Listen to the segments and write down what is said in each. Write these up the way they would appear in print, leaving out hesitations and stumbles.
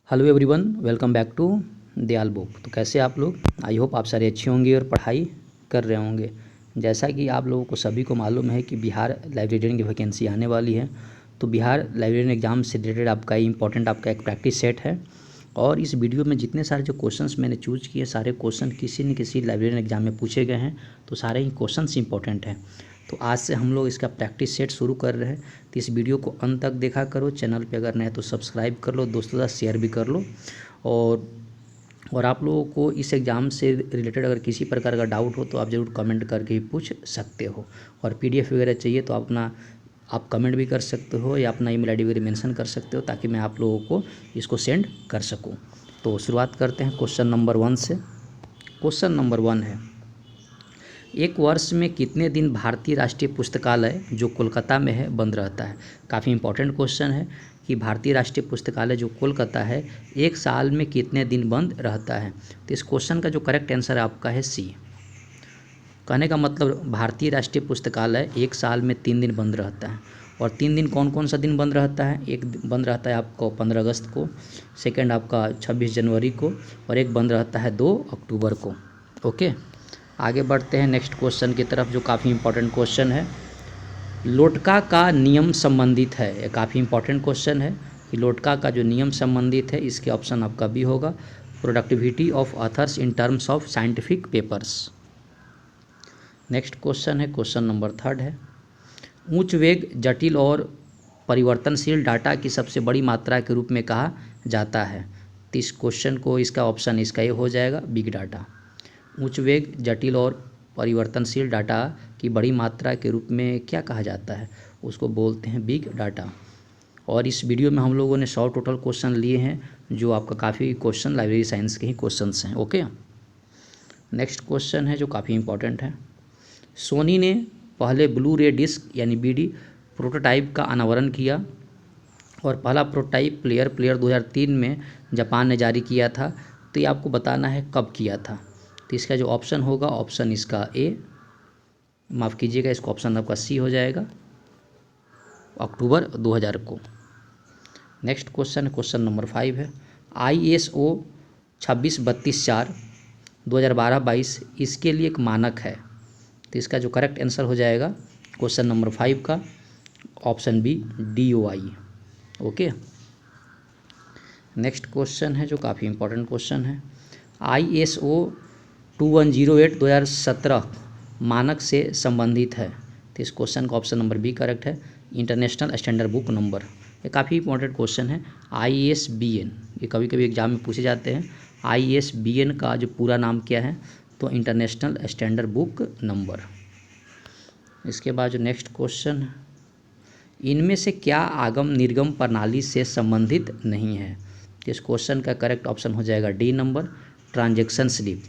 Hello everyone, welcome back to Dayal book. तो कैसे आप लोग? आई होप आप सारे अच्छे होंगे और पढ़ाई कर रहे होंगे। जैसा कि आप लोगों को सभी को मालूम है कि बिहार लाइब्रेरियन की वैकेंसी आने वाली है, तो बिहार लाइब्रेरियन एग्ज़ाम से रिलेटेड आपका इम्पोर्टेंट आपका एक प्रैक्टिस सेट है। और इस वीडियो में जितने सारे जो क्वेश्चंस मैंने चूज़ किए, सारे क्वेश्चन किसी न किसी लाइब्रेरियन एग्ज़ाम में पूछे गए हैं, तो सारे ही क्वेश्चंस इंपॉर्टेंट हैं। तो आज से हम लोग इसका प्रैक्टिस सेट शुरू कर रहे हैं। तो इस वीडियो को अंत तक देखा करो। चैनल पे अगर नए तो सब्सक्राइब कर लो, दोस्तों के साथ शेयर भी कर लो। और आप लोगों को इस एग्ज़ाम से रिलेटेड अगर किसी प्रकार का डाउट हो तो आप ज़रूर कमेंट करके ही पूछ सकते हो। और पीडीएफ वगैरह चाहिए तो आप कमेंट भी कर सकते हो या अपना ईमेल आईडी वगैरह मेंशन कर सकते हो, ताकि मैं आप लोगों को इसको सेंड कर सकूं। तो शुरुआत करते हैं क्वेश्चन नंबर 1 से। क्वेश्चन नंबर 1 है, एक वर्ष में कितने दिन भारतीय राष्ट्रीय पुस्तकालय जो कोलकाता में है बंद रहता है? काफ़ी इंपॉर्टेंट क्वेश्चन है कि भारतीय राष्ट्रीय पुस्तकालय जो कोलकाता है एक साल में कितने दिन बंद रहता है। तो इस क्वेश्चन का जो करेक्ट आंसर आपका है सी। कहने का मतलब भारतीय राष्ट्रीय पुस्तकालय एक साल में 3 दिन बंद रहता है। और 3 दिन कौन कौन सा दिन बंद रहता है? एक बंद रहता है आपको 15 अगस्त को, सेकेंड आपका 26 जनवरी को, और एक बंद रहता है 2 अक्टूबर को। ओके, आगे बढ़ते हैं नेक्स्ट क्वेश्चन की तरफ, जो काफ़ी इंपॉर्टेंट क्वेश्चन है। लोटका का नियम संबंधित है। ये काफ़ी इंपॉर्टेंट क्वेश्चन है कि लोटका का जो नियम संबंधित है, इसके ऑप्शन आपका बी होगा, productivity of authors in terms of scientific papers. Next question है, क्वेश्चन नंबर 3 है, उच्च वेग जटिल और परिवर्तनशील डाटा की सबसे बड़ी मात्रा के रूप में कहा जाता है। तो इस क्वेश्चन को इसका ऑप्शन इसका ये हो जाएगा, बिग डाटा। उच्च वेग जटिल और परिवर्तनशील डाटा की बड़ी मात्रा के रूप में क्या कहा जाता है? उसको बोलते हैं बिग डाटा। और इस वीडियो में हम लोगों ने 100 टोटल क्वेश्चन लिए हैं, जो आपका काफ़ी क्वेश्चन लाइब्रेरी साइंस के ही क्वेश्चंस हैं। ओके, नेक्स्ट क्वेश्चन है जो काफ़ी इंपॉर्टेंट है। सोनी ने पहले ब्लू रे डिस्क यानी बीडी प्रोटोटाइप का अनावरण किया, और पहला प्रोटोटाइप प्लेयर 2003 में जापान ने जारी किया था। तो ये आपको बताना है कब किया था। तो इसका जो ऑप्शन होगा, ऑप्शन इसका ए, माफ़ कीजिएगा, इसका ऑप्शन आपका सी हो जाएगा, अक्टूबर 2000 को। नेक्स्ट क्वेश्चन, क्वेश्चन नंबर 5 है, ISO 26324 2012-22 इसके लिए एक मानक है। तो इसका जो करेक्ट आंसर हो जाएगा क्वेश्चन नंबर 5 का, option B, DOI। Okay, next question है जो काफ़ी इंपॉर्टेंट क्वेश्चन है। ISO 2108 2017 मानक से संबंधित है। तो इस क्वेश्चन का ऑप्शन नंबर बी करेक्ट है, इंटरनेशनल स्टैंडर्ड बुक नंबर। ये काफ़ी इंपॉर्टेंट क्वेश्चन है। ISBN, ये कभी कभी एग्जाम में पूछे जाते हैं। ISBN का जो पूरा नाम क्या है? तो इंटरनेशनल स्टैंडर्ड बुक नंबर। इसके बाद जो नेक्स्ट क्वेश्चन है, इनमें से क्या आगम निर्गम प्रणाली से संबंधित नहीं है? तो इस क्वेश्चन का करेक्ट ऑप्शन हो जाएगा डी नंबर, ट्रांजैक्शन स्लिप।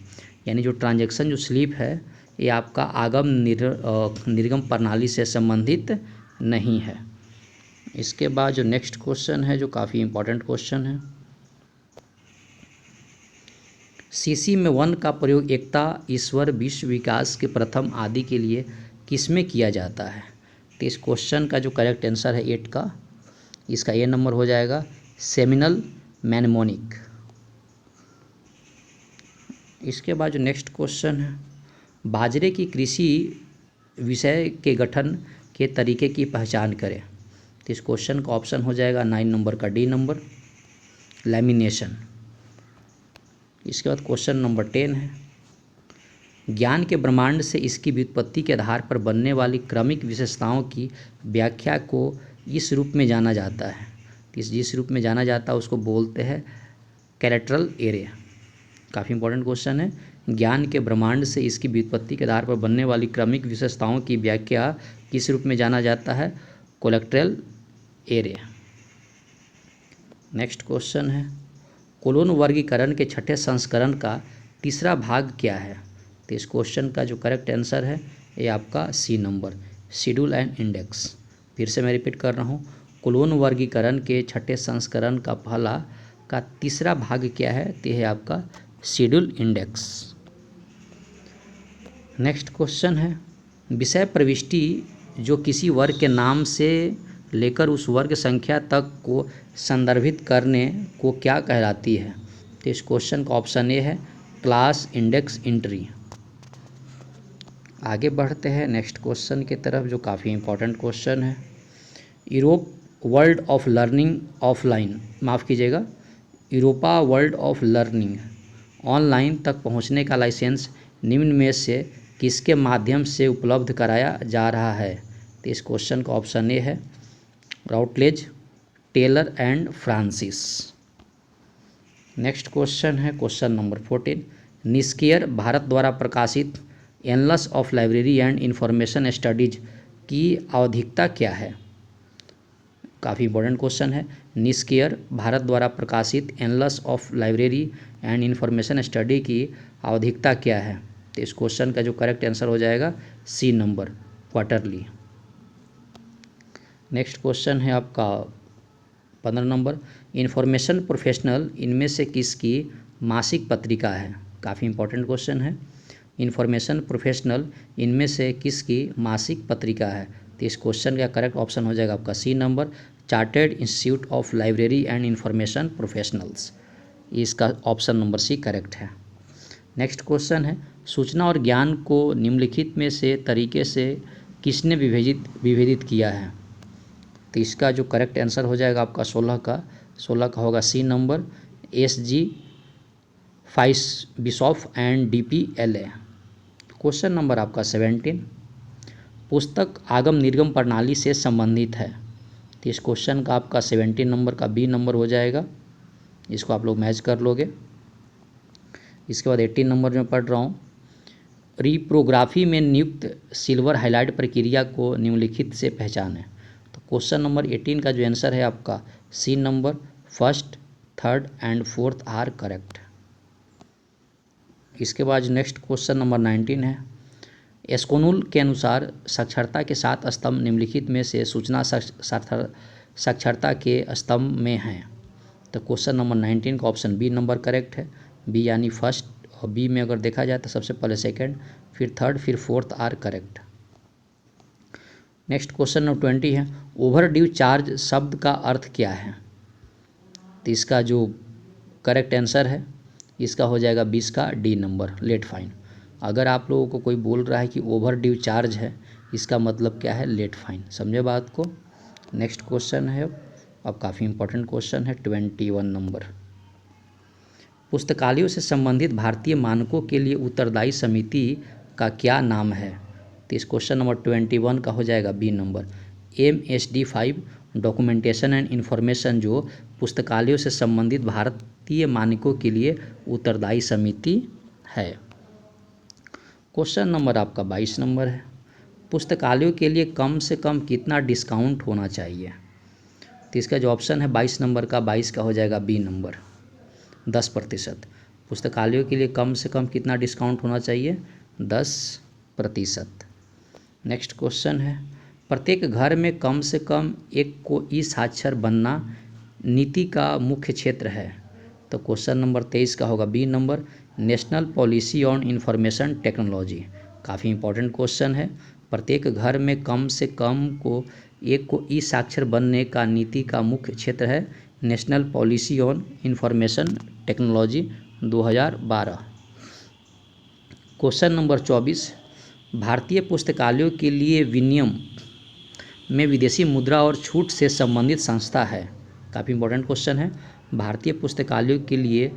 यानी जो ट्रांजैक्शन जो स्लिप है, ये आपका आगम निर्गम प्रणाली से संबंधित नहीं है। इसके बाद जो नेक्स्ट क्वेश्चन है जो काफ़ी इंपॉर्टेंट क्वेश्चन है, सीसी में वन का प्रयोग एकता, ईश्वर, विश्व विकास के प्रथम आदि के लिए किसमें किया जाता है? तो इस क्वेश्चन का जो करेक्ट आंसर है 8 का, इसका ए नंबर हो जाएगा, सेमिनल मैनमोनिक। इसके बाद जो नेक्स्ट क्वेश्चन है, बाजरे की कृषि विषय के गठन के तरीके की पहचान करें। तो इस क्वेश्चन का ऑप्शन हो जाएगा 9 नंबर का डी नंबर, लैमिनेशन। इसके बाद क्वेश्चन नंबर 10 है, ज्ञान के ब्रह्मांड से इसकी व्युत्पत्ति के आधार पर बनने वाली क्रमिक विशेषताओं की व्याख्या को इस रूप में जाना जाता है। जिस रूप में जाना जाता है उसको बोलते हैं कैरेक्टरल एरे। काफ़ी इंपॉर्टेंट क्वेश्चन है। ज्ञान के ब्रह्मांड से इसकी व्युत्पत्ति के आधार पर बनने वाली क्रमिक विशेषताओं की व्याख्या किस रूप में जाना जाता है? Colorectal array. नेक्स्ट क्वेश्चन है, कोलोन वर्गीकरण के छठे संस्करण का तीसरा भाग क्या है? तो इस क्वेश्चन का जो करेक्ट आंसर है ये आपका C number, schedule and index. फिर से मैं रिपीट कर रहा हूँ, कोलोन वर्गीकरण के छठे संस्करण का तीसरा भाग क्या है? तो यह है आपका शेड्यूल इंडेक्स। नेक्स्ट क्वेश्चन है, विषय प्रविष्टि जो किसी वर्ग के नाम से लेकर उस वर्ग संख्या तक को संदर्भित करने को क्या कहलाती है? तो इस क्वेश्चन का ऑप्शन ए है क्लास इंडेक्स एंट्री। आगे बढ़ते हैं नेक्स्ट क्वेश्चन की तरफ, जो काफ़ी इंपॉर्टेंट क्वेश्चन है। Europe world of learning offline, माफ़ कीजिएगा, Europa world of learning online तक पहुंचने का लाइसेंस निम्न में से किसके माध्यम से उपलब्ध कराया जा रहा है? तो इस क्वेश्चन का ऑप्शन ए है Routledge, Taylor and Francis. Next question है क्वेश्चन नंबर 14। निस्कियर भारत द्वारा प्रकाशित annals of library and information studies की आवधिकता क्या है? काफ़ी इंपॉर्टेंट क्वेश्चन है। निस्कियर भारत द्वारा प्रकाशित annals of library and information study की आवधिकता क्या है? तो इस क्वेश्चन का जो करेक्ट आंसर हो जाएगा C number, quarterly. Next question है आपका 15 नंबर। इंफॉर्मेशन प्रोफेशनल इनमें से किसकी मासिक पत्रिका है? काफ़ी इंपॉर्टेंट क्वेश्चन है। इंफॉर्मेशन प्रोफेशनल इनमें से किसकी मासिक पत्रिका है? तो इस क्वेश्चन का करेक्ट ऑप्शन हो जाएगा आपका C number, chartered institute of library and information professionals. इसका ऑप्शन नंबर सी करेक्ट है। नेक्स्ट क्वेश्चन है, सूचना और ज्ञान को निम्नलिखित में से तरीके से किसने विभेदित किया है? तो इसका जो करेक्ट आंसर हो जाएगा आपका 16 का होगा C number, SG Bischoff and DPLA। Question number आपका 17। पुस्तक आगम निर्गम प्रणाली से संबंधित है। तो इस क्वेश्चन का आपका 17 नंबर का बी नंबर हो जाएगा, इसको आप लोग मैच कर लोगे। इसके बाद 18 नंबर में पढ़ रहा हूँ, रिप्रोग्राफी में नियुक्त सिल्वर हाईलाइट प्रक्रिया को निम्नलिखित से पहचानें। तो क्वेश्चन नंबर 18 का जो आंसर है आपका C number, first, third and fourth are correct. इसके बाद नेक्स्ट क्वेश्चन नंबर 19 है, एस्कोनुल के अनुसार साक्षरता के 7 स्तंभ निम्नलिखित में से सूचना साक्षरता के स्तंभ में हैं। तो क्वेश्चन नंबर 19 का ऑप्शन बी नंबर करेक्ट है, बी यानी फर्स्ट, और बी में अगर देखा जाए तो सबसे पहले सेकंड, फिर थर्ड, फिर fourth are correct. Next question number 20 है, ओवरड्यू चार्ज शब्द का अर्थ क्या है? तो इसका जो करेक्ट आंसर है इसका हो जाएगा 20 का डी नंबर, लेट फाइन। अगर आप लोगों को कोई बोल रहा है कि ओवरड्यू चार्ज है, इसका मतलब क्या है? Late fine. समझे बात को? नेक्स्ट क्वेश्चन है, अब काफ़ी इंपॉर्टेंट क्वेश्चन है 21 नंबर। पुस्तकालयों से संबंधित भारतीय मानकों के लिए उत्तरदायी समिति का क्या नाम है? तो इस क्वेश्चन नंबर 21 का हो जाएगा B number, MSD5 documentation and information, जो पुस्तकालयों से संबंधित भारतीय मानकों के लिए उत्तरदायी समिति है। क्वेश्चन नंबर आपका 22 नंबर है, पुस्तकालयों के लिए कम से कम कितना डिस्काउंट होना चाहिए? तो इसका जो ऑप्शन है 22 नंबर का, 22 का हो जाएगा बी नंबर, 10%। पुस्तकालयों के लिए कम से कम कितना डिस्काउंट होना चाहिए? 10%। नेक्स्ट क्वेश्चन है, प्रत्येक घर में कम से कम एक को ई साक्षर बनना नीति का मुख्य क्षेत्र है। तो क्वेश्चन नंबर 23 का होगा B number, national policy on information technology. काफ़ी इंपॉर्टेंट क्वेश्चन है। प्रत्येक घर में कम से कम को एक को ई साक्षर बनने का नीति का मुख्य क्षेत्र है national policy on information technology 2012। Question number 24, भारतीय पुस्तकालयों के लिए विनिमय में विदेशी मुद्रा और छूट से संबंधित संस्था है। काफ़ी इंपॉर्टेंट क्वेश्चन है। भारतीय पुस्तकालयों के लिए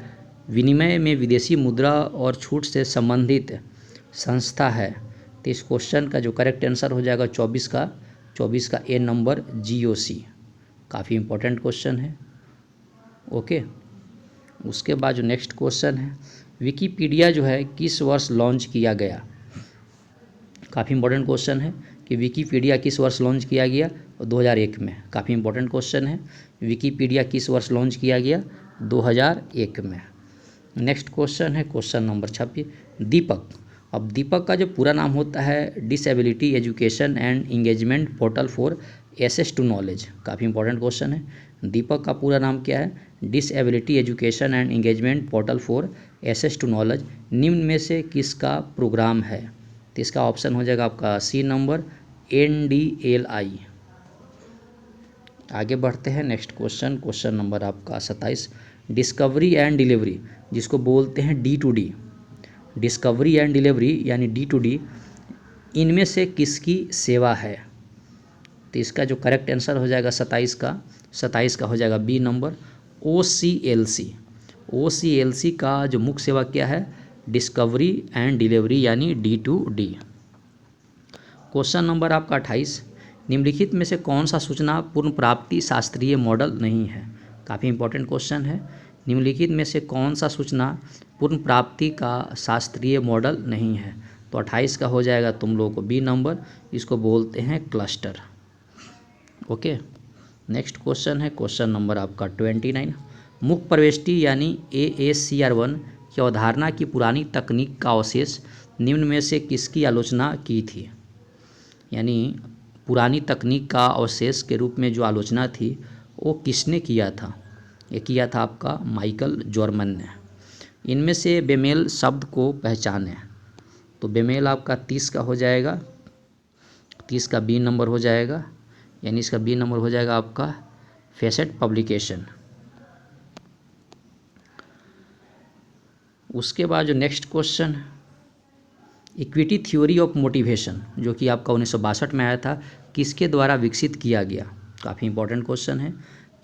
विनिमय में विदेशी मुद्रा और छूट से संबंधित संस्था है। तो इस क्वेश्चन का जो करेक्ट आंसर हो जाएगा 24 का ए नंबर, GOC। काफ़ी इंपॉर्टेंट क्वेश्चन है। ओके, उसके बाद जो नेक्स्ट क्वेश्चन है, विकिपीडिया जो है किस वर्ष लॉन्च किया गया? काफ़ी इंपॉर्टेंट क्वेश्चन है कि विकिपीडिया किस वर्ष लॉन्च किया गया? 2001 में। काफ़ी इंपॉर्टेंट क्वेश्चन है, विकिपीडिया किस वर्ष लॉन्च किया गया? 2001 में। नेक्स्ट क्वेश्चन है क्वेश्चन नंबर 26, दीपक। अब दीपक का जो पूरा नाम होता है disability education and engagement portal for access to knowledge. काफ़ी इंपॉर्टेंट क्वेश्चन है। दीपक का पूरा नाम क्या है? Disability education and engagement portal for access to knowledge निम्न में से किसका प्रोग्राम है? तो इसका ऑप्शन हो जाएगा आपका सी नंबर, NDLI। आगे बढ़ते हैं नेक्स्ट क्वेश्चन नंबर आपका 27। डिस्कवरी एंड डिलीवरी, जिसको बोलते हैं D2D, डिस्कवरी एंड डिलीवरी यानी D2D, इनमें से किसकी सेवा है? तो इसका जो करेक्ट आंसर हो जाएगा 27 का हो जाएगा बी नंबर, OCLC। OCLC का जो मुख्य सेवा क्या है? डिस्कवरी एंड डिलीवरी यानी D2D। क्वेश्चन नंबर आपका 28। निम्नलिखित में से कौन सा सूचना पूर्ण प्राप्ति शास्त्रीय मॉडल नहीं है? काफ़ी इंपॉर्टेंट क्वेश्चन है। निम्नलिखित में से कौन सा सूचना पूर्ण प्राप्ति का शास्त्रीय मॉडल नहीं है? तो 28 का हो जाएगा तुम लोगों को बी नंबर, इसको बोलते हैं क्लस्टर। ओके, नेक्स्ट क्वेश्चन है क्वेश्चन नंबर आपका 29। मुख्य प्रविष्टि यानी AACR1 की अवधारणा की पुरानी तकनीक का अवशेष निम्न में से किसकी आलोचना की थी? यानी पुरानी तकनीक का अवशेष के रूप में जो आलोचना थी वो किसने किया था? ये किया था आपका माइकल जॉर्मन ने। इनमें से बेमेल शब्द को पहचानें। तो बेमेल आपका 30 का हो जाएगा, 30 का बी नंबर हो जाएगा, यानी इसका बी नंबर हो जाएगा आपका फैसेट पब्लिकेशन। उसके बाद जो next question, equity theory of motivation, जो कि आपका 1962 में आया था, किसके द्वारा विकसित किया गया? काफ़ी इंपॉर्टेंट क्वेश्चन है।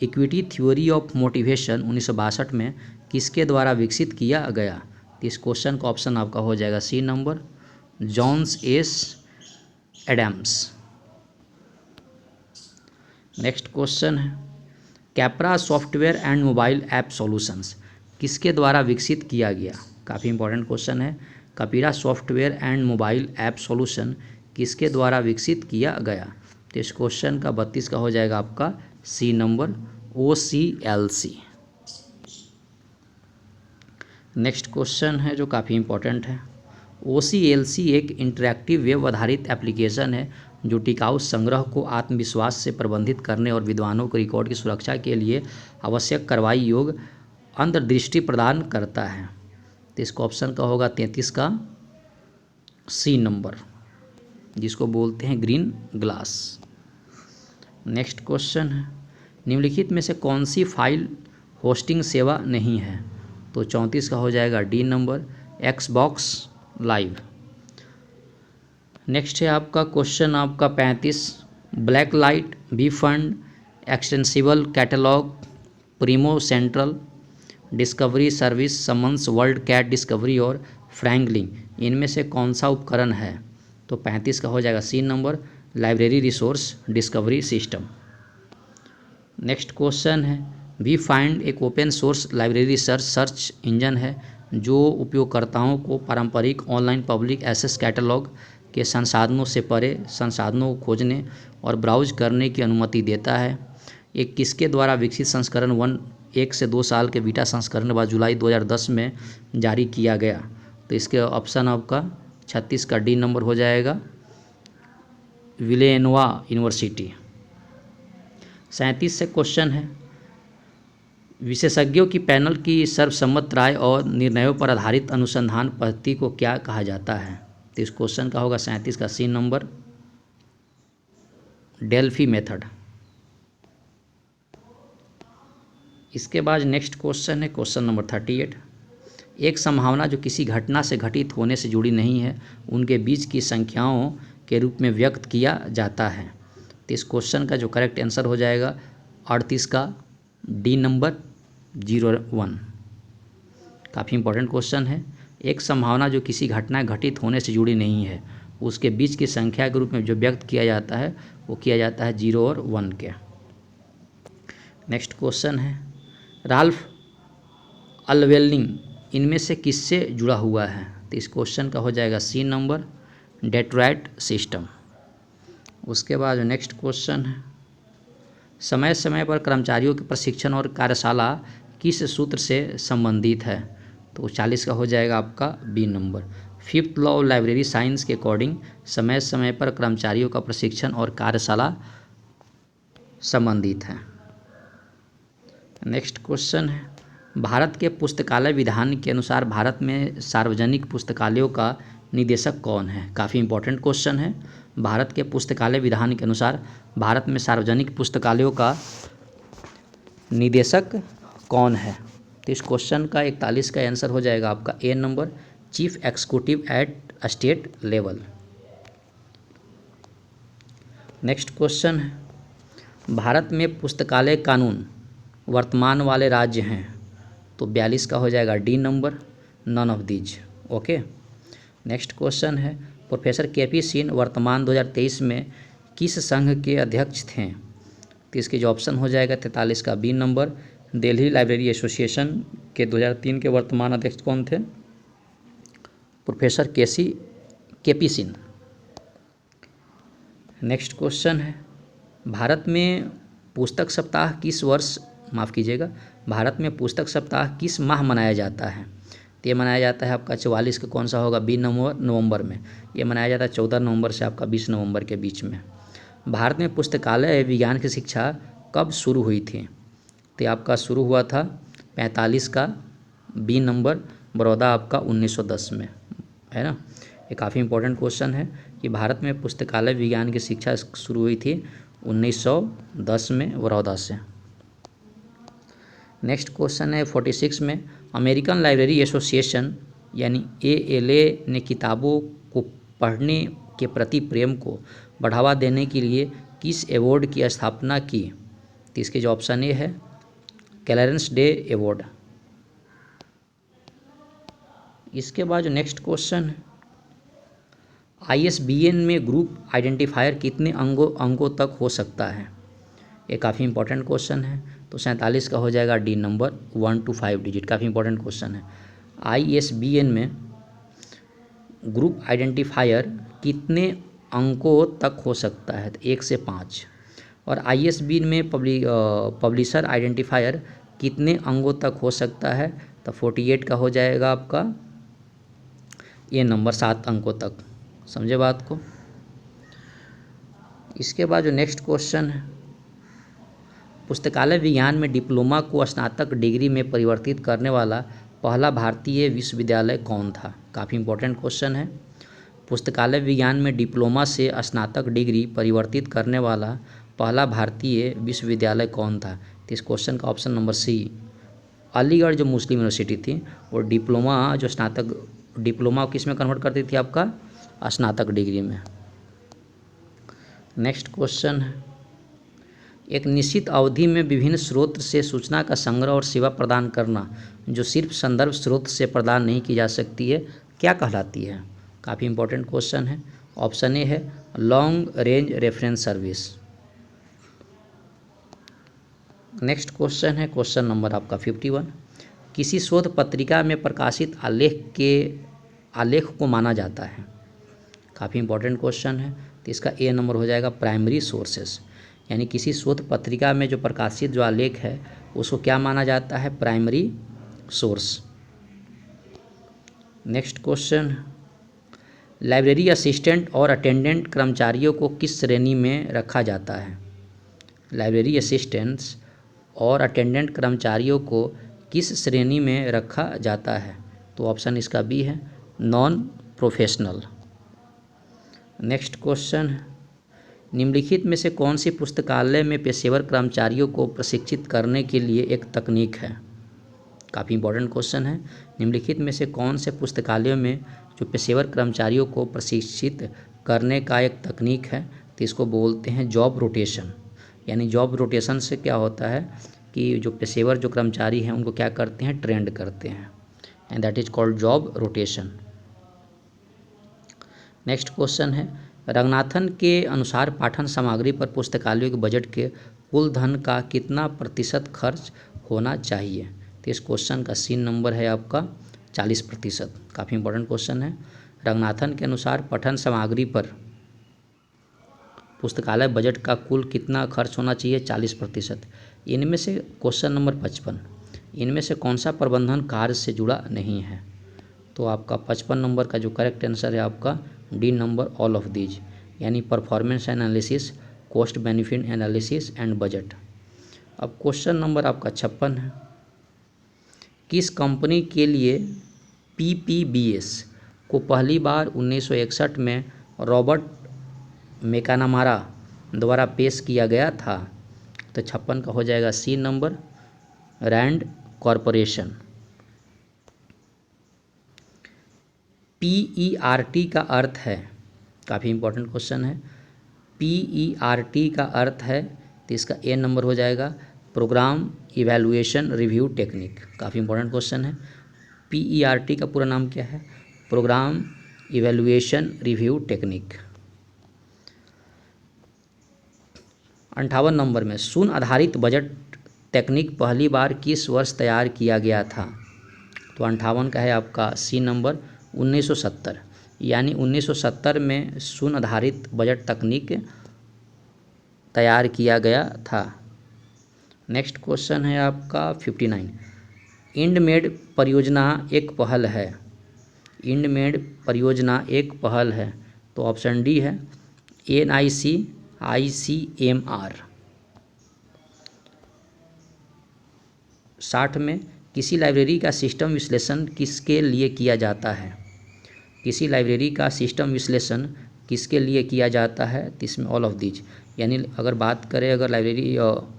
इक्विटी थ्योरी ऑफ मोटिवेशन 1962 में किसके द्वारा विकसित किया गया? तो इस क्वेश्चन का ऑप्शन आपका हो जाएगा C number, Johns S Adams. Next question है Capra software and mobile app solutions किसके द्वारा विकसित किया गया? काफ़ी इंपॉर्टेंट क्वेश्चन है। Capra software and mobile app solution किसके द्वारा विकसित किया गया? तो इस क्वेश्चन का 32 का हो जाएगा आपका C number, OCLC। Next question है जो काफ़ी इंपॉर्टेंट है। OCLC एक इंटरैक्टिव वेब आधारित एप्लीकेशन है जो टिकाऊ संग्रह को आत्मविश्वास से प्रबंधित करने और विद्वानों को रिकॉर्ड की सुरक्षा के लिए आवश्यक कार्रवाई योग अंतर्दृष्टि प्रदान करता है। तो इसका ऑप्शन का होगा 33 का सी नंबर, जिसको बोलते हैं ग्रीन ग्लास। नेक्स्ट क्वेश्चन है निम्नलिखित में से कौन सी फाइल होस्टिंग सेवा नहीं है? तो 34 का हो जाएगा D number, Xbox live. Next है आपका क्वेश्चन आपका 35, black light, B fund, extensible catalog, primo central, discovery service, summons, world cat discovery और फ्रैंकलिन, इनमें से कौन सा उपकरण है? तो 35 का हो जाएगा C number, library resource discovery system. Next question है वी फाइंड एक open source library search engine है जो उपयोगकर्ताओं को पारंपरिक ऑनलाइन पब्लिक एक्सेस कैटलॉग के संसाधनों से परे संसाधनों को खोजने और ब्राउज करने की अनुमति देता है। एक किसके द्वारा विकसित संस्करण 1 से 2 साल के बीटा संस्करण के बाद जुलाई 2010 में जारी किया गया? तो इसके ऑप्शन आपका 36 का डी नंबर हो जाएगा, विलेनोवा यूनिवर्सिटी। 37 से क्वेश्चन है विशेषज्ञों की पैनल की सर्वसम्मत राय और निर्णयों पर आधारित अनुसंधान पद्धति को क्या कहा जाता है? तो इस क्वेश्चन का होगा 37 का सी नंबर, डेल्फी मेथड। इसके बाद नेक्स्ट क्वेश्चन है क्वेश्चन नंबर 38, एक संभावना जो किसी घटना से घटित होने से जुड़ी नहीं है उनके बीच की संख्याओं के रूप में व्यक्त किया जाता है। तो इस क्वेश्चन का जो करेक्ट आंसर हो जाएगा 38 का डी नंबर 01। काफ़ी इंपॉर्टेंट क्वेश्चन है। एक संभावना जो किसी घटना घटित होने से जुड़ी नहीं है उसके बीच की संख्या के रूप में जो व्यक्त किया जाता है वो किया जाता है 0 और 1 के। नेक्स्ट क्वेश्चन है राल्फ अल्वेलिंग इनमें से किससे जुड़ा हुआ है? तो इस क्वेश्चन का हो जाएगा सी नंबर, डेट्रॉयट सिस्टम। उसके बाद नेक्स्ट क्वेश्चन है समय समय पर कर्मचारियों के प्रशिक्षण और कार्यशाला किस सूत्र से संबंधित है? तो 40 का हो जाएगा आपका B number, 5th law of library science के अकॉर्डिंग समय समय पर कर्मचारियों का प्रशिक्षण और कार्यशाला संबंधित है। नेक्स्ट क्वेश्चन है भारत के पुस्तकालय विधान के अनुसार भारत में सार्वजनिक पुस्तकालयों का निदेशक कौन है? काफ़ी इंपॉर्टेंट क्वेश्चन है। भारत के पुस्तकालय विधान के अनुसार भारत में सार्वजनिक पुस्तकालयों का निदेशक कौन है? तो इस क्वेश्चन का 41 का आंसर हो जाएगा आपका A number, chief executive at state level. Next question है, भारत में पुस्तकालय कानून वर्तमान वाले राज्य हैं? तो 42 का हो जाएगा D number, none of these. Okay. Next question है, प्रोफेसर के.पी. सिंह वर्तमान 2023 में किस संघ के अध्यक्ष थे? तो इसके जो ऑप्शन हो जाएगा 43 का B number, Delhi library association के 2003 के वर्तमान अध्यक्ष कौन थे? Professor KP. Singh. Next question है, भारत में पुस्तक सप्ताह किस वर्ष, माफ़ कीजिएगा, भारत में पुस्तक सप्ताह किस माह मनाया जाता है? तो ये मनाया जाता है आपका 44 का कौन सा होगा, बी नवंबर में। ये मनाया जाता है 14 नवंबर से आपका 20 नवंबर के बीच में। भारत में पुस्तकालय विज्ञान की शिक्षा कब शुरू हुई थी? तो आपका शुरू हुआ था 45 का बी नंबर, बड़ौदा आपका 1910 में, है ना। ये काफ़ी इंपॉर्टेंट क्वेश्चन है कि भारत में पुस्तकालय विज्ञान की शिक्षा शुरू हुई थी 1910 में बड़ौदा से। नेक्स्ट क्वेश्चन है 46 में, अमेरिकन लाइब्रेरी एसोसिएशन यानी ALA ने किताबों को पढ़ने के प्रति प्रेम को बढ़ावा देने के लिए किस अवार्ड की स्थापना की? तो इसके जो ऑप्शन ए है क्लैरेंस डे अवार्ड। इसके बाद जो नेक्स्ट क्वेश्चन है, ISBN में ग्रुप आइडेंटिफायर कितने अंकों तक हो सकता है? ये काफ़ी इंपॉर्टेंट क्वेश्चन है। तो 47 का हो जाएगा डी नंबर, 1 to 5 डिजिट। काफ़ी इंपॉर्टेंट क्वेश्चन है। ISBN में ग्रुप आइडेंटिफायर कितने अंकों तक हो सकता है? तो 1 से 5। और ISBN में पब्लिशर आइडेंटिफायर कितने अंकों तक हो सकता है? तो 48 का हो जाएगा आपका ये नंबर, 7 अंकों तक। समझे बात को। इसके बाद जो नेक्स्ट क्वेश्चन है, पुस्तकालय विज्ञान में डिप्लोमा को स्नातक डिग्री में परिवर्तित करने वाला पहला भारतीय विश्वविद्यालय कौन था? काफ़ी इंपॉर्टेंट क्वेश्चन है। पुस्तकालय विज्ञान में डिप्लोमा से स्नातक डिग्री परिवर्तित करने वाला पहला भारतीय विश्वविद्यालय कौन था? तो इस क्वेश्चन का ऑप्शन नंबर सी, अलीगढ़ जो मुस्लिम यूनिवर्सिटी थी वो डिप्लोमा किस में कन्वर्ट करती थी? आपका स्नातक डिग्री में। नेक्स्ट क्वेश्चन है, एक निश्चित अवधि में विभिन्न स्रोत से सूचना का संग्रह और सेवा प्रदान करना जो सिर्फ संदर्भ स्रोत से प्रदान नहीं की जा सकती है, क्या कहलाती है? काफ़ी इंपॉर्टेंट क्वेश्चन है। ऑप्शन ए है long range reference service. Next question है क्वेश्चन नंबर आपका 51, किसी शोध पत्रिका में प्रकाशित आलेख को माना जाता है? काफ़ी इंपॉर्टेंट क्वेश्चन है। तो इसका ए नंबर हो जाएगा प्राइमरी सोर्सेस, यानी किसी शोध पत्रिका में जो प्रकाशित जो आलेख है उसको क्या माना जाता है? Primary source. Next question, library assistant और अटेंडेंट कर्मचारियों को किस श्रेणी में रखा जाता है? लाइब्रेरी असिस्टेंट्स और अटेंडेंट कर्मचारियों को किस श्रेणी में रखा जाता है? तो ऑप्शन इसका बी है, नॉन प्रोफेशनल। नेक्स्ट क्वेश्चन, निम्नलिखित में से कौन सी पुस्तकालय में पेशेवर कर्मचारियों को प्रशिक्षित करने के लिए एक तकनीक है? काफ़ी इंपॉर्टेंट क्वेश्चन है। निम्नलिखित में से कौन से पुस्तकालयों में जो पेशेवर कर्मचारियों को प्रशिक्षित करने का एक तकनीक है? तो इसको बोलते हैं जॉब रोटेशन। यानी जॉब रोटेशन से क्या होता है कि जो पेशेवर जो कर्मचारी हैं उनको क्या करते हैं? ट्रेंड करते हैं, and that is called job rotation. Next question है, रंगनाथन के अनुसार पाठन सामग्री पर पुस्तकालयों के बजट के कुल धन का कितना प्रतिशत खर्च होना चाहिए? तो इस क्वेश्चन का सी नंबर है आपका 40%। काफ़ी इंपॉर्टेंट क्वेश्चन है। रंगनाथन के अनुसार पठन सामग्री पर पुस्तकालय बजट का कुल कितना खर्च होना चाहिए? 40%। इनमें से क्वेश्चन नंबर 55, इनमें से कौन सा प्रबंधन कार्य से जुड़ा नहीं है? तो आपका 55 नंबर का जो करेक्ट आंसर है आपका D number, all of these, यानी performance analysis, cost benefit analysis and budget. अब क्वेश्चन नंबर आपका 56 है, किस कंपनी के लिए PPBS को पहली बार 1961 में रॉबर्ट मैकनामारा द्वारा पेश किया गया था? तो 56 का हो जाएगा C number, Rand corporation. PERT का अर्थ है, काफ़ी इंपॉर्टेंट क्वेश्चन है। PERT का अर्थ है, तो इसका ए नंबर हो जाएगा, प्रोग्राम इवैल्यूएशन रिव्यू टेक्निक। काफ़ी इंपॉर्टेंट क्वेश्चन है। PERT का पूरा नाम क्या है? Programme evaluation review technique. 58 number में शून्य आधारित बजट टेक्निक पहली बार किस वर्ष तैयार किया गया था? तो 58 का है आपका सी नंबर, 1970। यानी 1970 में शून्य आधारित बजट तकनीक तैयार किया गया था। नेक्स्ट क्वेश्चन है आपका 59। इंडमेड परियोजना एक पहल है। इंडमेड परियोजना एक पहल है, तो ऑप्शन डी है NIC ICMR। 60 में किसी लाइब्रेरी का सिस्टम विश्लेषण किसके लिए किया जाता है? किसी लाइब्रेरी का सिस्टम विश्लेषण किसके लिए किया जाता है? तो इसमें ऑल ऑफ दीज, यानी अगर बात करें अगर लाइब्रेरी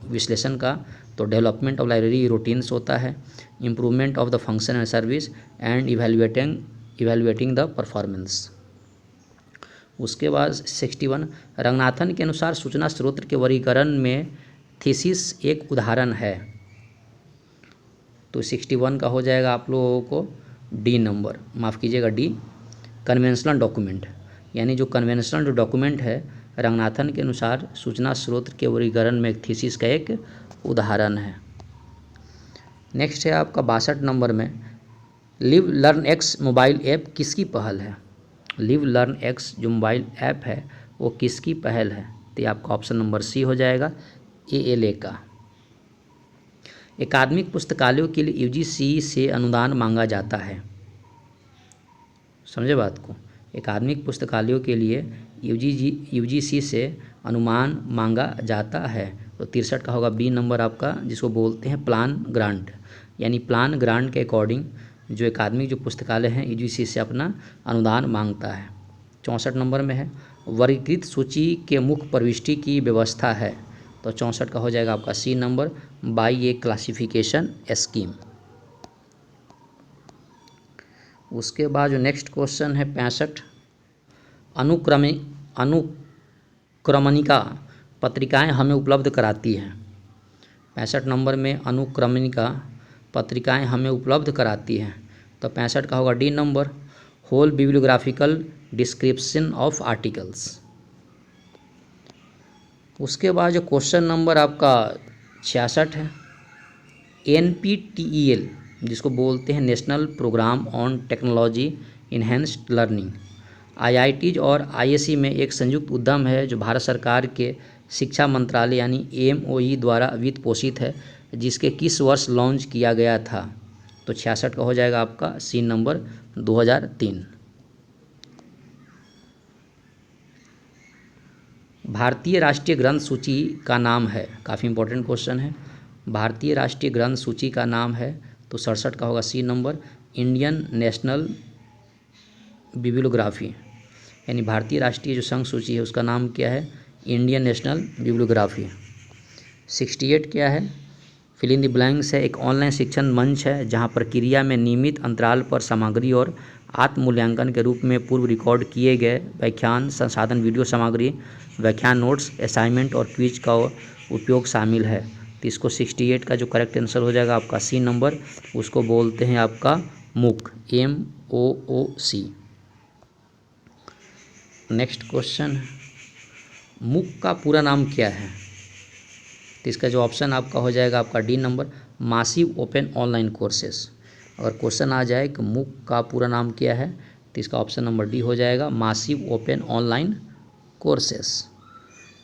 विश्लेषण का, तो डेवलपमेंट ऑफ लाइब्रेरी रूटीन्स होता है, improvement of the function and service, and evaluating the performance. उसके बाद 61, रंगनाथन के अनुसार सूचना स्रोत के वर्गीकरण में थीसिस एक उदाहरण है। तो 61 का हो जाएगा आप लोगों को डी नंबर, माफ़ कीजिएगा डी, कन्वेंशनल डॉक्यूमेंट। यानी जो कन्वेंशनल जो डॉक्यूमेंट है रंगनाथन के अनुसार सूचना स्रोत के वर्गीकरण में थीसिस का एक उदाहरण है। नेक्स्ट है आपका 62 नंबर में, live learn x mobile app किसकी पहल है? लिव लर्न एक्स जो मोबाइल ऐप है वो किसकी पहल है? तो ये आपका ऑप्शन नंबर सी हो जाएगा, ALA का। अकादमिक पुस्तकालयों के लिए UGC से अनुदान मांगा जाता है। समझे बात को? अकादमिक पुस्तकालयों के लिए UGC से अनुमान मांगा जाता है। तो 63 का होगा बी नंबर आपका, जिसको बोलते हैं प्लान ग्रांट। यानी प्लान ग्रांट के अकॉर्डिंग जो अकादमिक जो पुस्तकालय हैं UGC से अपना अनुदान मांगता है। 64 नंबर में है, वर्गीकृत सूची के मुख्य प्रविष्टि की व्यवस्था है। तो 64 का हो जाएगा आपका C number, by a classification scheme. उसके बाद जो नेक्स्ट क्वेश्चन है 65, अनुक्रमणिका पत्रिकाएं हमें उपलब्ध कराती हैं। 65 नंबर में अनुक्रमणिका पत्रिकाएं हमें उपलब्ध कराती हैं। तो 65 का होगा D number, whole bibliographical description of articles. उसके बाद जो क्वेश्चन नंबर आपका 66 है, NPTEL जिसको बोलते हैं national programme on technology enhanced learning, IITs और IAC में एक संयुक्त उद्यम है जो भारत सरकार के शिक्षा मंत्रालय यानी MOE द्वारा वित्त पोषित है, जिसके किस वर्ष लॉन्च किया गया था? तो 66 का हो जाएगा आपका सी नंबर, 2003। भारतीय राष्ट्रीय ग्रंथ सूची का नाम है, काफ़ी इंपॉर्टेंट क्वेश्चन है। भारतीय राष्ट्रीय ग्रंथ सूची का नाम है, तो 67 का होगा C number, Indian national bibliography. यानी भारतीय राष्ट्रीय जो संघ सूची है उसका नाम क्या है? Indian national bibliography. 68 क्या है? फिल इन द ब्लैंक्स है, एक ऑनलाइन शिक्षण मंच है जहां प्रक्रिया में नियमित अंतराल पर सामग्री और आत्म मूल्यांकन के रूप में पूर्व रिकॉर्ड किए गए व्याख्यान संसाधन, वीडियो सामग्री, व्याख्यान नोट्स, असाइनमेंट और क्विज का उपयोग शामिल है। तो इसको 68 का जो करेक्ट आंसर हो जाएगा आपका सी नंबर, उसको बोलते हैं आपका MOOC, MOOC। Next question, MOOC का पूरा नाम क्या है? तो इसका जो ऑप्शन आपका हो जाएगा आपका D number, massive open online courses. अगर क्वेश्चन आ जाए कि MOOC का पूरा नाम क्या है, तो इसका ऑप्शन नंबर डी हो जाएगा, massive open online courses.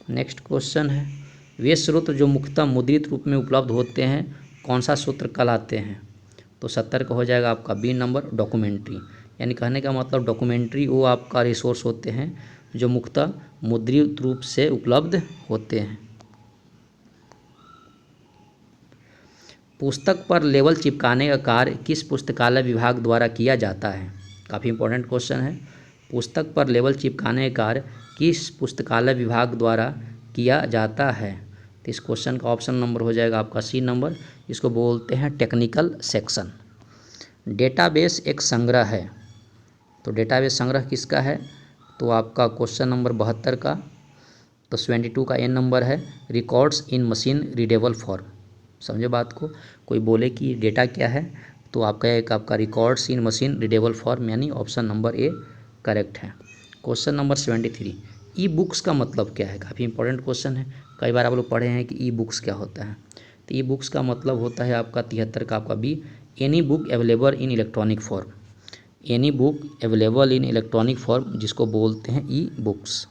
Next question है, वे स्रोत जो मुख्यतः मुद्रित रूप में उपलब्ध होते हैं कौन सा सूत्र कहलाते हैं? तो 70 का हो जाएगा आपका बी नंबर, डॉक्यूमेंट्री। यानी कहने का मतलब डॉक्यूमेंट्री वो आपका रिसोर्स होते हैं जो मुख्यतः मुद्रित रूप से उपलब्ध होते हैं। पुस्तक पर लेबल चिपकाने का कार्य किस पुस्तकालय विभाग द्वारा किया जाता है? काफ़ी इंपॉर्टेंट क्वेश्चन है। पुस्तक पर लेबल चिपकाने का कार्य किस पुस्तकालय विभाग द्वारा किया जाता है? तो इस क्वेश्चन का ऑप्शन नंबर हो जाएगा आपका सी नंबर, इसको बोलते हैं टेक्निकल सेक्शन। डेटाबेस एक संग्रह है, तो डेटाबेस संग्रह किसका है? तो आपका क्वेश्चन नंबर 72 का, तो 72 का ए नंबर है records in machine readable form. समझे बात को? कोई बोले कि डेटा क्या है, तो आपका एक आपका records in machine readable form, यानी ऑप्शन नंबर ए करेक्ट है। क्वेश्चन नंबर 73, ई बुक्स का मतलब क्या है? काफ़ी इंपॉर्टेंट क्वेश्चन है, कई बार आप लोग पढ़े हैं कि ई बुक्स क्या होता है। तो ई बुक्स का मतलब होता है आपका 73 का आपका B, any book available in electronic form. Any book available in electronic form, जिसको बोलते हैं ई बुक्स।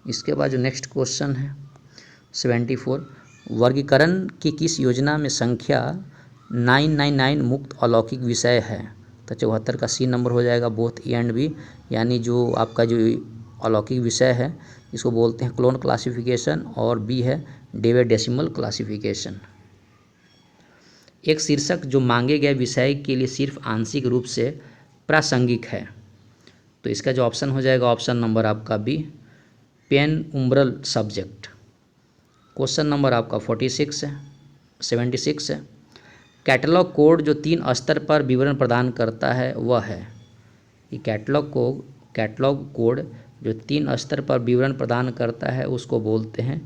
इसके बाद जो नेक्स्ट क्वेश्चन है 74, वर्गीकरण की किस योजना में संख्या 999 मुक्त अलौकिक विषय है? तो 74 का सी नंबर हो जाएगा बोथ ए एंड बी, यानी जो आपका जो अलौकिक विषय है इसको बोलते हैं क्लोन क्लासिफिकेशन, और बी है डेविड डेसिमल क्लासिफिकेशन। एक शीर्षक जो मांगे गए विषय के लिए सिर्फ आंशिक रूप से प्रासंगिक है, तो इसका जो ऑप्शन हो जाएगा ऑप्शन नंबर आपका B, penumbral subject. Question number आपका 76 है। कैटलॉग कोड जो 3 स्तर पर विवरण प्रदान करता है वह है? ये कैटलॉग कोड जो 3 स्तर पर विवरण प्रदान करता है उसको बोलते हैं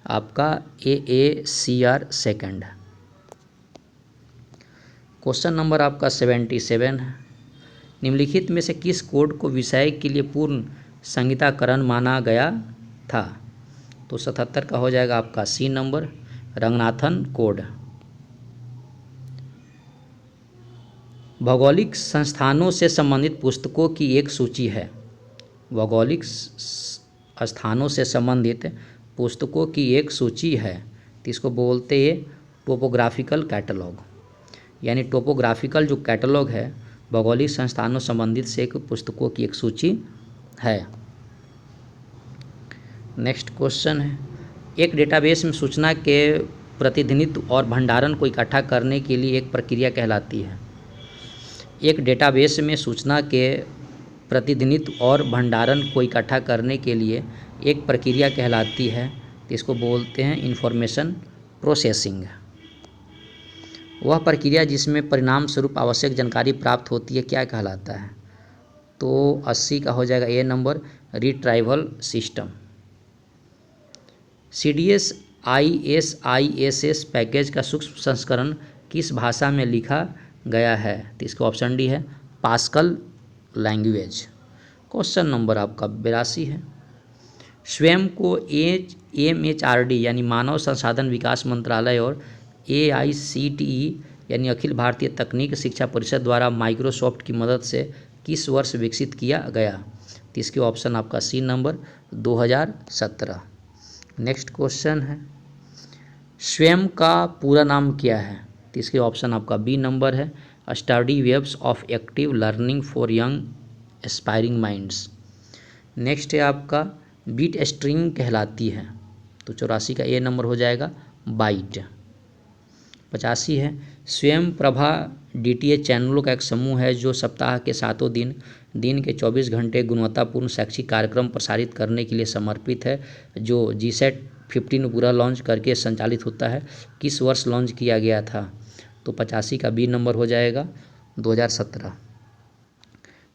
आपका AACR सेकंड। क्वेश्चन नंबर आपका 77 है। निम्नलिखित में से किस कोड को विषय के लिए पूर्ण संहिताकरण माना गया था? तो 77 का हो जाएगा आपका सी नंबर, रंगनाथन कोड। भौगोलिक संस्थानों से संबंधित पुस्तकों की एक सूची है। भौगोलिक स्थानों से संबंधित पुस्तकों की एक सूची है, तो इसको बोलते हैं टोपोग्राफिकल कैटलॉग, यानी टोपोग्राफिकल जो कैटलॉग है भौगोलिक संस्थानों संबंधित से एक पुस्तकों की एक सूची है। नेक्स्ट क्वेश्चन है, एक डेटाबेस में सूचना के प्रतिनिधित्व और भंडारण को इकट्ठा करने के लिए एक प्रक्रिया कहलाती है। एक डेटाबेस में सूचना के प्रतिनिधित्व और भंडारण को इकट्ठा करने के लिए एक प्रक्रिया कहलाती है, तो इसको बोलते हैं इंफॉर्मेशन प्रोसेसिंग। वह प्रक्रिया जिसमें परिणाम स्वरूप आवश्यक जानकारी प्राप्त होती है क्या कहलाता है? तो 80 का हो जाएगा A number, retrieval system. CDS ISISS package का सूक्ष्म संस्करण किस भाषा में लिखा गया है? तो इसका ऑप्शन डी है पास्कल लैंग्वेज। क्वेश्चन नंबर आपका 82 है। स्वयं को MHRD यानी मानव संसाधन विकास मंत्रालय और AICTE यानी अखिल भारतीय तकनीक शिक्षा परिषद द्वारा माइक्रोसॉफ्ट की मदद से किस वर्ष विकसित किया गया? तो इसके ऑप्शन आपका सी नंबर 2017। नेक्स्ट क्वेश्चन है, स्वयं का पूरा नाम क्या है? तो इसके ऑप्शन आपका बी नंबर है study webs of active learning for young aspiring minds. Next है आपका बीट स्ट्रिंग कहलाती है, तो 84 का ए नंबर हो जाएगा बाइट। 85 है, स्वयं प्रभा DTH चैनलों का एक समूह है जो सप्ताह के 7 दिन के 24 घंटे गुणवत्तापूर्ण शैक्षिक कार्यक्रम प्रसारित करने के लिए समर्पित है, जो GSET 15 पूरा लॉन्च करके संचालित होता है। किस वर्ष लॉन्च किया गया था? तो 85 का बी नंबर हो जाएगा 2017।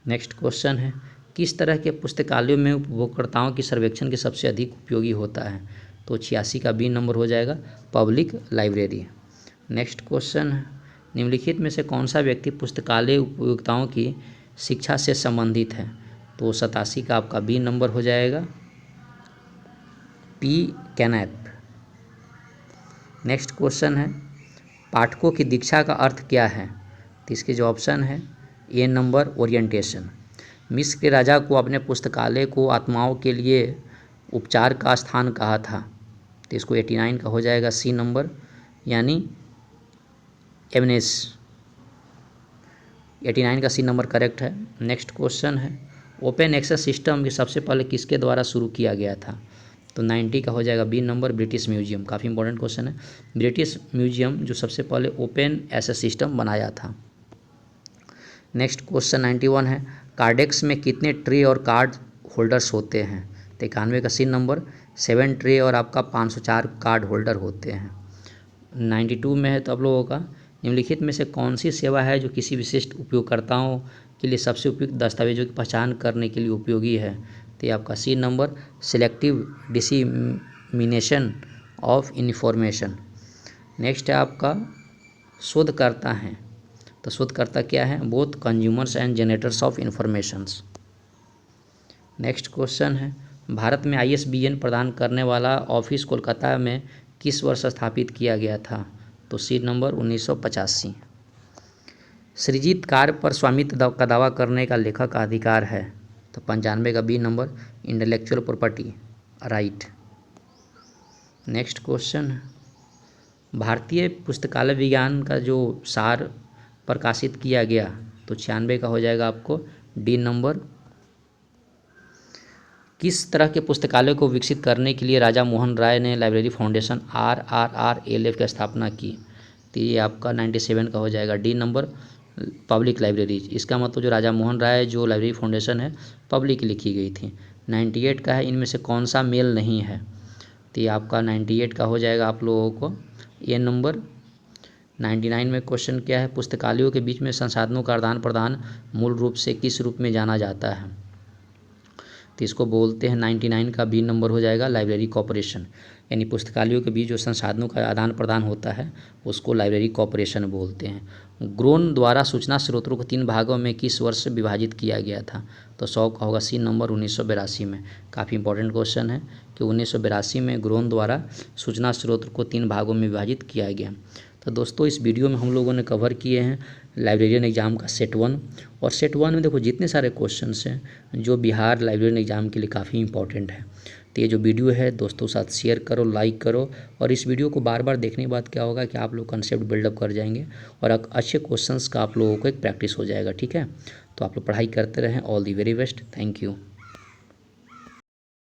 नेक्स्ट क्वेश्चन है, किस तरह के पुस्तकालयों में उपयोगकर्ताओं की सर्वेक्षण के सबसे अधिक उपयोगी होता है? तो 86 का बी नंबर हो जाएगा पब्लिक लाइब्रेरी। नेक्स्ट क्वेश्चन है, निम्नलिखित में से कौन सा व्यक्ति पुस्तकालय उपयोगिताओं की शिक्षा से संबंधित है? तो 87 का आपका बी नंबर हो जाएगा P कैनैप। नेक्स्ट क्वेश्चन है, पाठकों की दीक्षा का अर्थ क्या है? तो इसके जो ऑप्शन है ए नंबर ओरिएंटेशन। मिस्र के राजा को अपने पुस्तकालय को आत्माओं के लिए उपचार का स्थान कहा था, तो इसको 89 का हो जाएगा सी नंबर, यानी एवनेस। 89 का सी नंबर करेक्ट है। नेक्स्ट क्वेश्चन है, ओपन एक्सेस सिस्टम भी सबसे पहले किसके द्वारा शुरू किया गया था? तो 90 का हो जाएगा बी नंबर, ब्रिटिश म्यूजियम। काफ़ी इंपॉर्टेंट क्वेश्चन है, ब्रिटिश म्यूजियम जो सबसे पहले ओपन एक्सेस सिस्टम बनाया था। नेक्स्ट क्वेश्चन 91 है, कार्डेक्स में कितने ट्रे और कार्ड होल्डर्स होते हैं? तो 91 का सी नंबर 7 ट्रे और आपका 504 कार्ड होल्डर होते हैं। 92 में है तो आप लोगों का निम्नलिखित में से कौन सी सेवा है जो किसी विशिष्ट उपयोगकर्ताओं के लिए सबसे उपयुक्त दस्तावेजों की पहचान करने के लिए उपयोगी है? तो ये आपका C number selective dissemination of information. Next है आपका शोधकर्ता हैं, तो शोधकर्ता क्या है? Both consumers and generators of informations. Next question है भारत में ISBN प्रदान करने वाला ऑफिस कोलकाता में किस वर्ष स्थापित किया गया था? तो सी नंबर 1985। सृजित कार्य पर स्वामित्व का दावा करने का लेखक का अधिकार है? तो 95 का B number intellectual property right. Next question है भारतीय पुस्तकालय विज्ञान का जो सार प्रकाशित किया गया, तो 96 का हो जाएगा आपको डी नंबर। किस तरह के पुस्तकालय को विकसित करने के लिए राजा मोहन राय ने लाइब्रेरी फाउंडेशन RRRLF की स्थापना की? तो ये आपका 97 का हो जाएगा डी नंबर पब्लिक लाइब्रेरीज। इसका मतलब जो राजा मोहन राय जो लाइब्रेरी फाउंडेशन है पब्लिक लिखी गई थी। 98 का है इनमें से कौन सा मेल नहीं है? तो ये आपका 98 का हो जाएगा आप लोगों को ए नंबर। 99 में क्वेश्चन क्या है पुस्तकालयों के बीच में संसाधनों का आदान प्रदान मूल रूप से किस रूप में जाना जाता है? तो इसको बोलते हैं 99 का बी नंबर हो जाएगा लाइब्रेरी कॉपरेशन। यानी पुस्तकालयों के बीच जो संसाधनों का आदान प्रदान होता है उसको लाइब्रेरी कॉपरेशन बोलते हैं। ग्रोन द्वारा सूचना स्रोतों को 3 भागों में किस वर्ष से विभाजित किया गया था? तो 100 का होगा सी नंबर 1982 में। काफ़ी इंपॉर्टेंट क्वेश्चन है कि 1982 में ग्रोन द्वारा सूचना स्रोत को 3 भागों में विभाजित किया गया। तो दोस्तों इस वीडियो में हम लोगों ने कवर किए हैं लाइब्रेरियन एग्ज़ाम का सेट 1। और सेट 1 में देखो जितने सारे क्वेश्चंस हैं जो बिहार लाइब्रेरियन एग्ज़ाम के लिए काफ़ी इंपॉर्टेंट है। तो ये जो वीडियो है दोस्तों साथ शेयर करो, लाइक करो, और इस वीडियो को बार बार देखने के बाद क्या होगा कि आप लोग कंसेप्ट बिल्डअप कर जाएंगे और अच्छे क्वेश्चंस का आप लोगों को एक प्रैक्टिस हो जाएगा। ठीक है, तो आप लोग पढ़ाई करते रहें। All the very best. Thank you.